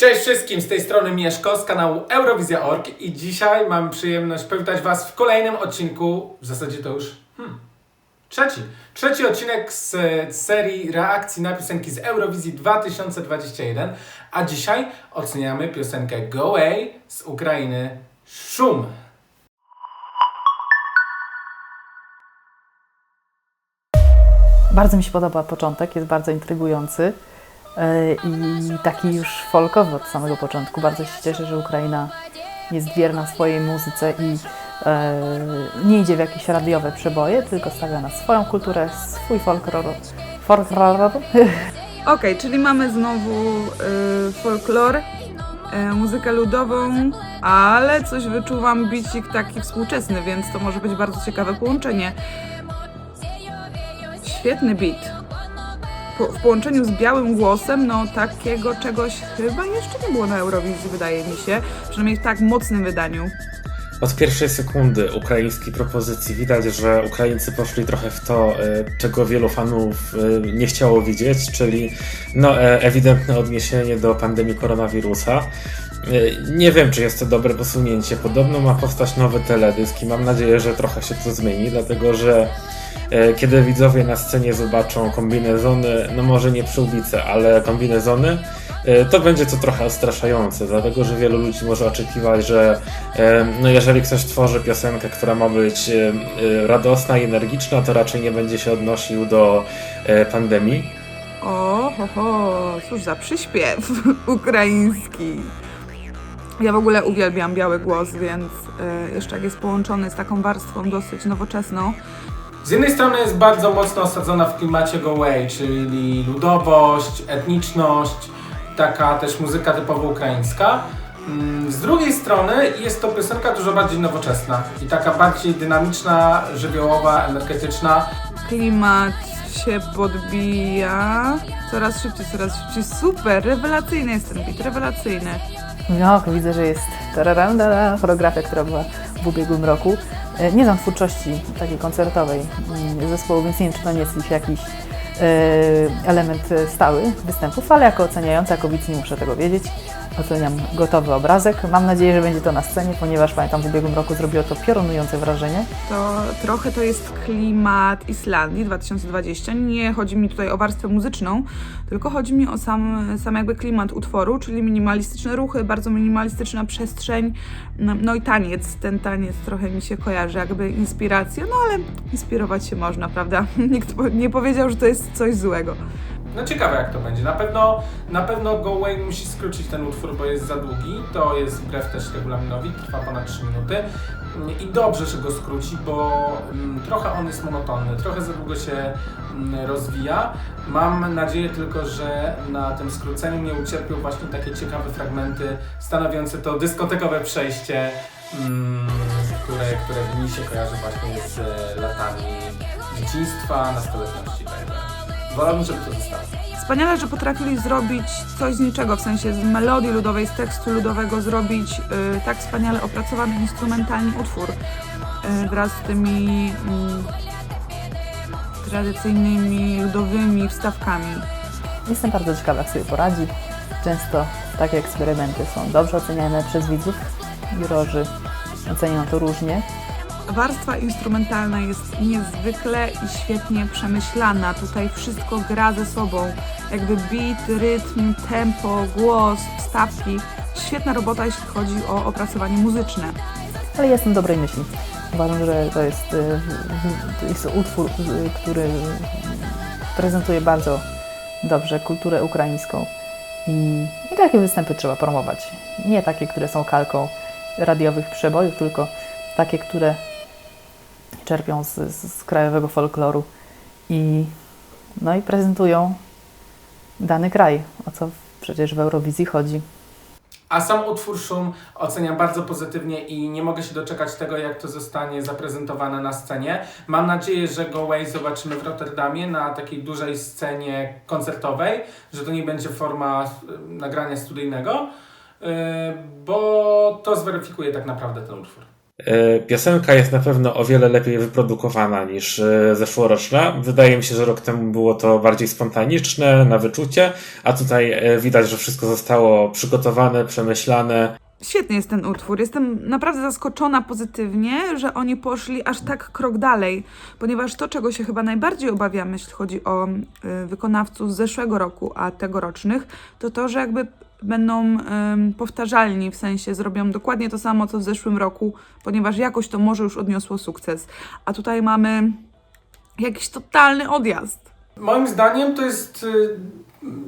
Cześć wszystkim, z tej strony Mieszko z kanału Eurowizja.org i dzisiaj mam przyjemność powitać Was w kolejnym odcinku, w zasadzie to już trzeci odcinek z serii reakcji na piosenki z Eurowizji 2021, a dzisiaj oceniamy piosenkę Go Away z Ukrainy Szum. Bardzo mi się podoba początek, jest bardzo intrygujący i taki już folkowy od samego początku. Bardzo się cieszę, że Ukraina jest wierna swojej muzyce i nie idzie w jakieś radiowe przeboje, tylko stawia na swoją kulturę, swój folklor. Okej, czyli mamy znowu folklor, muzykę ludową, ale coś wyczuwam, bicik taki współczesny, więc to może być bardzo ciekawe połączenie. Świetny beat. W połączeniu z białym głosem, no takiego czegoś chyba jeszcze nie było na Eurowizji, wydaje mi się. Przynajmniej w tak mocnym wydaniu. Od pierwszej sekundy ukraińskiej propozycji widać, że Ukraińcy poszli trochę w to, czego wielu fanów nie chciało widzieć, czyli ewidentne odniesienie do pandemii koronawirusa. Nie wiem, czy jest to dobre posunięcie. Podobno ma powstać nowy teledysk i mam nadzieję, że trochę się to zmieni, dlatego że kiedy widzowie na scenie zobaczą kombinezony, no może nie przyłbice, ale kombinezony, to będzie to trochę odstraszające, dlatego że wielu ludzi może oczekiwać, że jeżeli ktoś tworzy piosenkę, która ma być radosna i energiczna, to raczej nie będzie się odnosił do pandemii. Cóż za przyśpiew ukraiński. Ja w ogóle uwielbiam biały głos, więc jeszcze jak jest połączony z taką warstwą dosyć nowoczesną. Z jednej strony jest bardzo mocno osadzona w klimacie Go Away, czyli ludowość, etniczność, taka też muzyka typowo ukraińska. Z drugiej strony jest to piosenka dużo bardziej nowoczesna i taka bardziej dynamiczna, żywiołowa, energetyczna. Klimat się podbija coraz szybciej. Super, rewelacyjny jest ten beat, rewelacyjny. No, widzę, że jest choreografia, która była w ubiegłym roku. Nie znam twórczości takiej koncertowej zespołu, więc nie wiem, czy to nie jest jakiś element stały występów, ale jako oceniająca, jako widz nie muszę tego wiedzieć. Oceniam gotowy obrazek. Mam nadzieję, że będzie to na scenie, ponieważ pamiętam, w ubiegłym roku zrobiło to piorunujące wrażenie. To trochę to jest klimat Islandii 2020. Nie chodzi mi tutaj o warstwę muzyczną, tylko chodzi mi o sam jakby klimat utworu, czyli minimalistyczne ruchy, bardzo minimalistyczna przestrzeń, no i taniec. Ten taniec trochę mi się kojarzy, jakby inspiracja, no ale inspirować się można, prawda? Nikt nie powiedział, że to jest coś złego. No ciekawe jak to będzie. Na pewno Go Away musi skrócić ten utwór, bo jest za długi. To jest wbrew też regulaminowi, trwa ponad 3 minuty. I dobrze, że go skróci, bo trochę on jest monotonny, trochę za długo się rozwija. Mam nadzieję tylko, że na tym skróceniu nie ucierpią właśnie takie ciekawe fragmenty stanowiące to dyskotekowe przejście, które mi się kojarzy właśnie z latami dzieciństwa, nastoletności. Wolałbym, żeby to zostało. Wspaniale, że potrafili zrobić coś z niczego, w sensie z melodii ludowej, z tekstu ludowego zrobić tak wspaniale opracowany instrumentalnie utwór wraz z tymi tradycyjnymi ludowymi wstawkami. Jestem bardzo ciekawa, jak sobie poradzi. Często takie eksperymenty są dobrze oceniane przez widzów. Jurorzy oceniają to różnie. Warstwa instrumentalna jest niezwykle i świetnie przemyślana. Tutaj wszystko gra ze sobą. Jakby beat, rytm, tempo, głos, wstawki. Świetna robota, jeśli chodzi o opracowanie muzyczne. Ale jestem dobrej myśli. Uważam, że to jest utwór, który prezentuje bardzo dobrze kulturę ukraińską. I takie występy trzeba promować. Nie takie, które są kalką radiowych przebojów, tylko takie, które czerpią z krajowego folkloru i prezentują dany kraj, o co przecież w Eurowizji chodzi. A sam utwór Szum oceniam bardzo pozytywnie i nie mogę się doczekać tego, jak to zostanie zaprezentowane na scenie. Mam nadzieję, że Go Away zobaczymy w Rotterdamie na takiej dużej scenie koncertowej, że to nie będzie forma nagrania studyjnego, bo to zweryfikuje tak naprawdę ten utwór. Piosenka jest na pewno o wiele lepiej wyprodukowana niż zeszłoroczna. Wydaje mi się, że rok temu było to bardziej spontaniczne, na wyczucie, a tutaj widać, że wszystko zostało przygotowane, przemyślane. Świetny jest ten utwór. Jestem naprawdę zaskoczona pozytywnie, że oni poszli aż tak krok dalej, ponieważ to, czego się chyba najbardziej obawiamy, jeśli chodzi o wykonawców z zeszłego roku, a tegorocznych, to to, że jakby będą powtarzalni, w sensie zrobią dokładnie to samo, co w zeszłym roku, ponieważ jakoś to może już odniosło sukces. A tutaj mamy jakiś totalny odjazd. Moim zdaniem to jest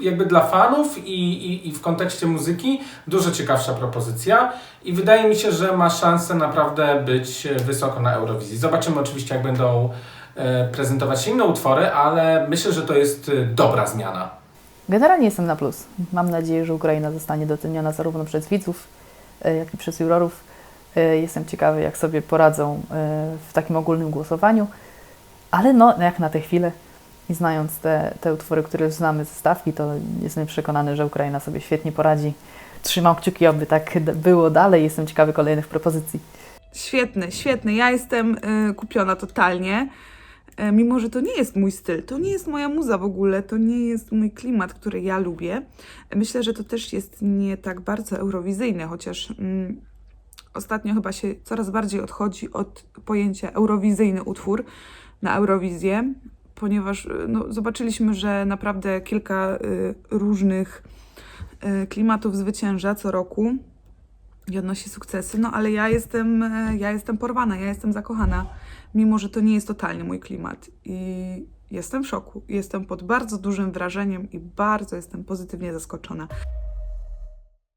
jakby dla fanów i w kontekście muzyki dużo ciekawsza propozycja i wydaje mi się, że ma szansę naprawdę być wysoko na Eurowizji. Zobaczymy oczywiście, jak będą prezentować się inne utwory, ale myślę, że to jest dobra zmiana. Generalnie jestem na plus. Mam nadzieję, że Ukraina zostanie doceniona zarówno przez widzów, jak i przez jurorów. Jestem ciekawy, jak sobie poradzą w takim ogólnym głosowaniu, ale no, jak na tę chwilę i znając te utwory, które już znamy ze stawki, to jestem przekonany, że Ukraina sobie świetnie poradzi. Trzymam kciuki, aby tak było dalej. Jestem ciekawy kolejnych propozycji. Świetny, świetny. Ja jestem kupiona totalnie. Mimo, że to nie jest mój styl, to nie jest moja muza w ogóle, to nie jest mój klimat, który ja lubię. Myślę, że to też jest nie tak bardzo eurowizyjne, chociaż ostatnio chyba się coraz bardziej odchodzi od pojęcia eurowizyjny utwór na Eurowizję, ponieważ no, zobaczyliśmy, że naprawdę kilka różnych klimatów zwycięża co roku i odnosi sukcesy, no ale ja jestem porwana, ja jestem zakochana, mimo że to nie jest totalnie mój klimat i jestem w szoku, jestem pod bardzo dużym wrażeniem i bardzo jestem pozytywnie zaskoczona.